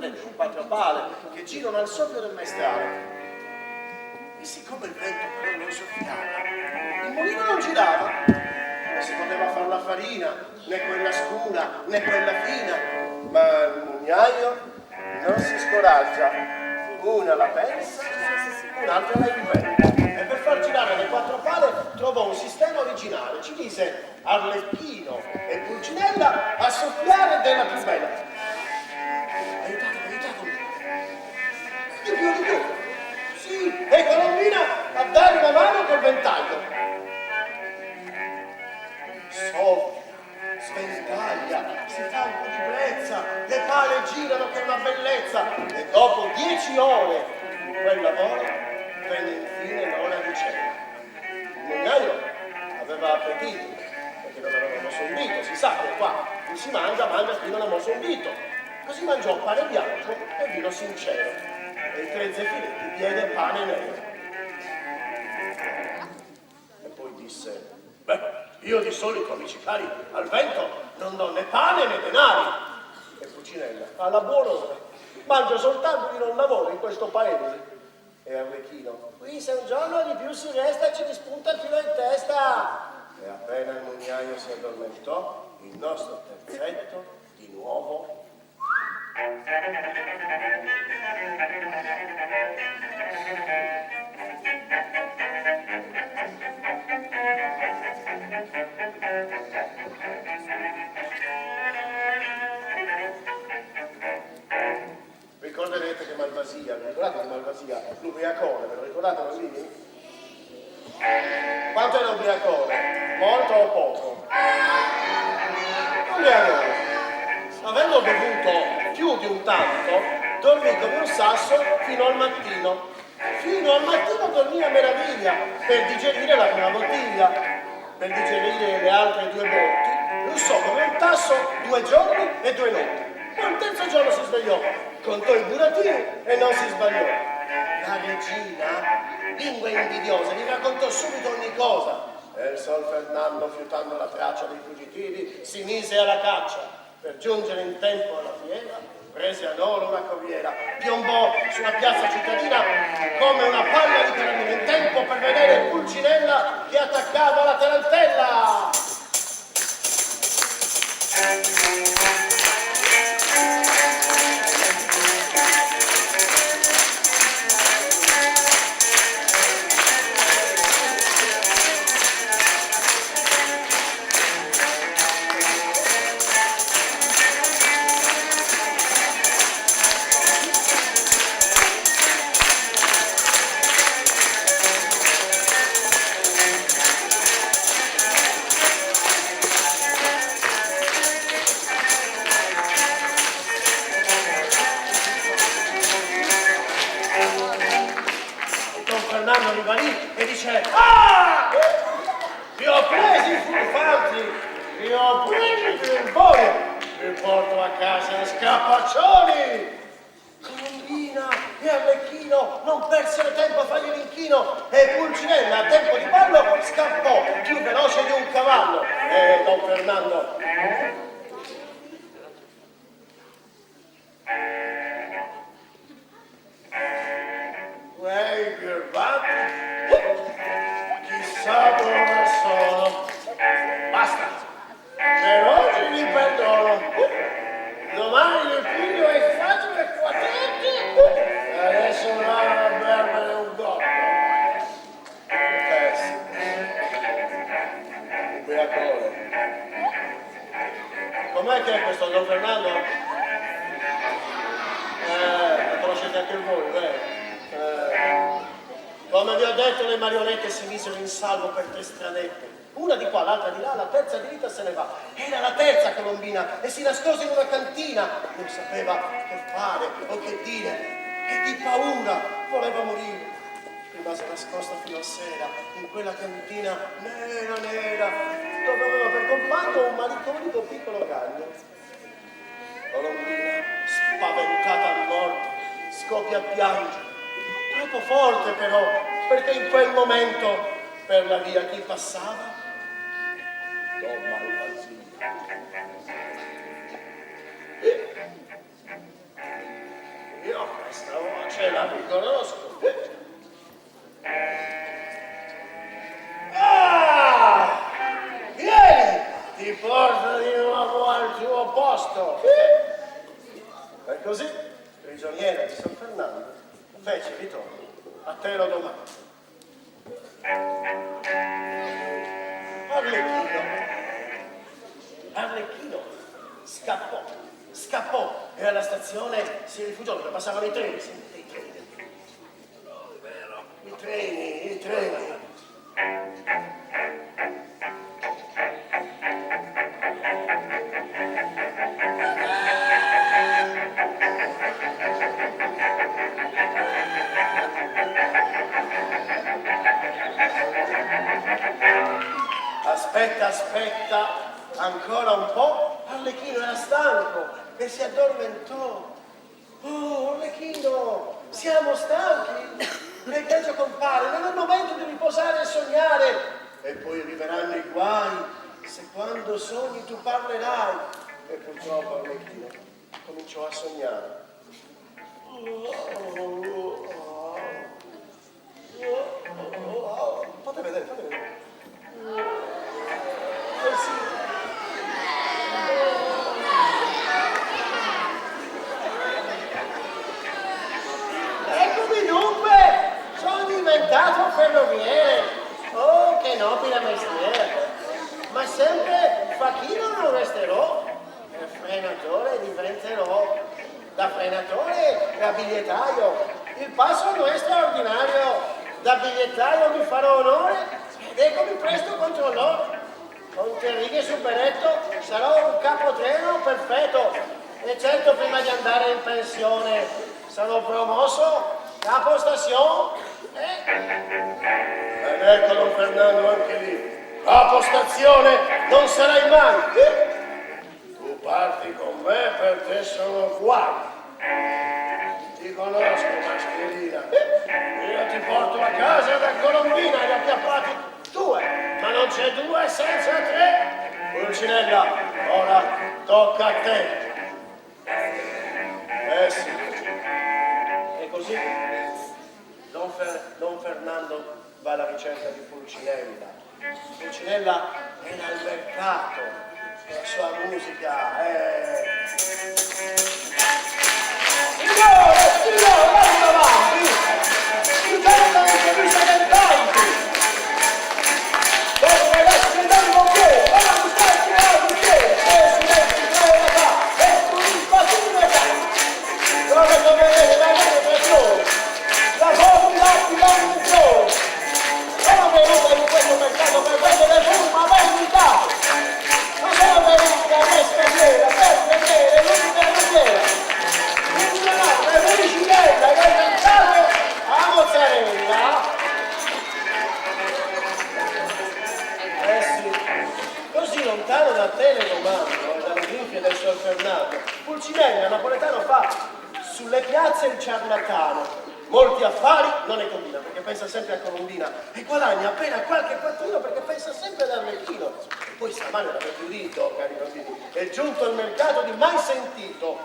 vedete, un quattro pale che girano al soffio del maestrale. E siccome il vento però non soffiava, il mulino non girava, non si poteva fare la farina, né quella scura, né quella fina, ma il mugnaio non si scoraggia, una la pensa, un'altra la inventa, e per far girare le quattro pale trovò un sistema originale, ci mise Arlecchino e Pulcinella a soffiare della più bella. Aiutatemi, di più, sì, e Colombina a dare una mano col ventaglio. Soffia, sventaglia, si fa un po' di brezza, le pale girano che è una bellezza, e dopo 10 ore di quel lavoro venne infine l'ora di cena. Il mugnaio aveva appetito, perché non aveva mosso un dito, si sa che qua chi si mangia chi non ha mosso un dito. Così mangiò pane bianco e vino sincero, e i 3 zeffiretti diede pane nero. E poi disse: beh, io di solito, amici cari, al vento non do né pane né denari. E Pulcinella, alla buon'ora, mangio soltanto chi non lavora in questo paese. E Arlecchino, qui se un giorno di più si resta ci rispunta il filo in testa. E appena il mugnaio si addormentò, il nostro terzetto di nuovo. Ricorderete che Malvasia, vi ricordate di Malvasia? L'ubriacone, ve lo ricordate lì? Quanto era l'ubriacone? Molto o poco? L'ubriacone, avendo bevuto più di un tanto, dormì come un sasso fino al mattino. Fino al mattino dormì a meraviglia per digerire la prima bottiglia, per digerire le altre 2 botti. Russò come un tasso 2 giorni e 2 notti. Poi il terzo giorno si svegliò, contò i buratini e non si sbagliò. La regina, lingua invidiosa, gli raccontò subito ogni cosa. E il Sol Fernando, fiutando la traccia dei fuggitivi, si mise alla caccia. Per giungere in tempo alla fiera, prese ad oro una corriera, piombò sulla piazza cittadina come una palla di carabina, in tempo per vedere Pulcinella che attaccava la tarantella. Com'è che è questo Don Fernando? Lo conoscete anche voi, vero? Come vi ho detto, le marionette si misero in salvo per 3 stranette. Una di qua, l'altra di là, la terza di vita se ne va. Era la terza Colombina e si nascose in una cantina. Non sapeva che fare o che dire e di paura voleva morire. Rimase nascosta fino a sera in quella cantina nera, dove aveva per compagno un malinconico piccolo cagno. Colombina, spaventata a morte, scoppia a piangere. Troppo forte però, perché in quel momento per la via chi passava? Don Malvasia. no, questa voce la riconosco. Ah! Vieni! Ti porto di nuovo al tuo posto. E così, prigioniera di San Fernando, fece ritorno a te lo domando. Arlecchino scappò e alla stazione si rifugiò dove passavano i treni. Sentite i treni. Oh, è vero. I treni. Aspetta, ancora un po'. Arlecchino era stanco e si addormentò. Oh, Arlecchino, siamo stanchi. Il gregge compare, non è il momento di riposare e sognare. E poi arriveranno i guai se quando sogni tu parlerai. E purtroppo Arlecchino cominciò a sognare. Fate vedere. Eccomi dunque, sono diventato un ferroviere. Oh, che nobile mestiere. Ma sempre facchino non resterò. E frenatore diventerò. Da frenatore a bigliettaio. Il passo non è straordinario. Da bigliettaio mi farò onore ed eccomi presto controllore. Con 3 righe sul berretto sarò un capotreno perfetto e certo prima di andare in pensione sarò promosso capo stazione ed ecco Don Fernando anche lì. Capo stazione non sarai mai. Tu parti con me per te sono guai. Ti conosco mascherina. Io ti porto a casa da Colombina e li acchiappati 2, ma non c'è 2 senza 3. Pulcinella, ora tocca a te. Sì. E così Don Fernando va alla ricerca di Pulcinella. Pulcinella era al mercato, la sua musica è... Signore, vado avanti! Intentamente mi siete tanti! Dopo ragazzi che danno un piede, vanno a buscarci altri piedi! E silenzio, trova, e turismo a turismo! Dove dovete vedere persone? La popolazione di persone! Sono venuto in questo mercato per vendere fumo a vendita! Non sono venuto a vespertiera, per vedere l'unica leggera! Per Pulcinella che è pensato a mozzarella. Sì, così lontano da Telecomando e dalle grinfie del San Fernando, Pulcinella napoletano fa sulle piazze il ciarlatano. Molti affari non ne combina perché pensa sempre a Colombina e guadagna appena qualche quattrino perché pensa sempre all'Arlecchino. E poi stamane l'avete udito, cari bambini, è giunto al mercato di mai sentito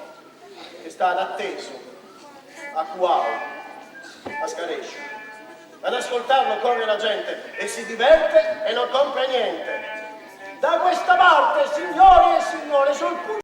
che sta ad atteso a Cuau, a Scarescio. Ad ascoltarlo corre la gente e si diverte e non compra niente. Da questa parte, signori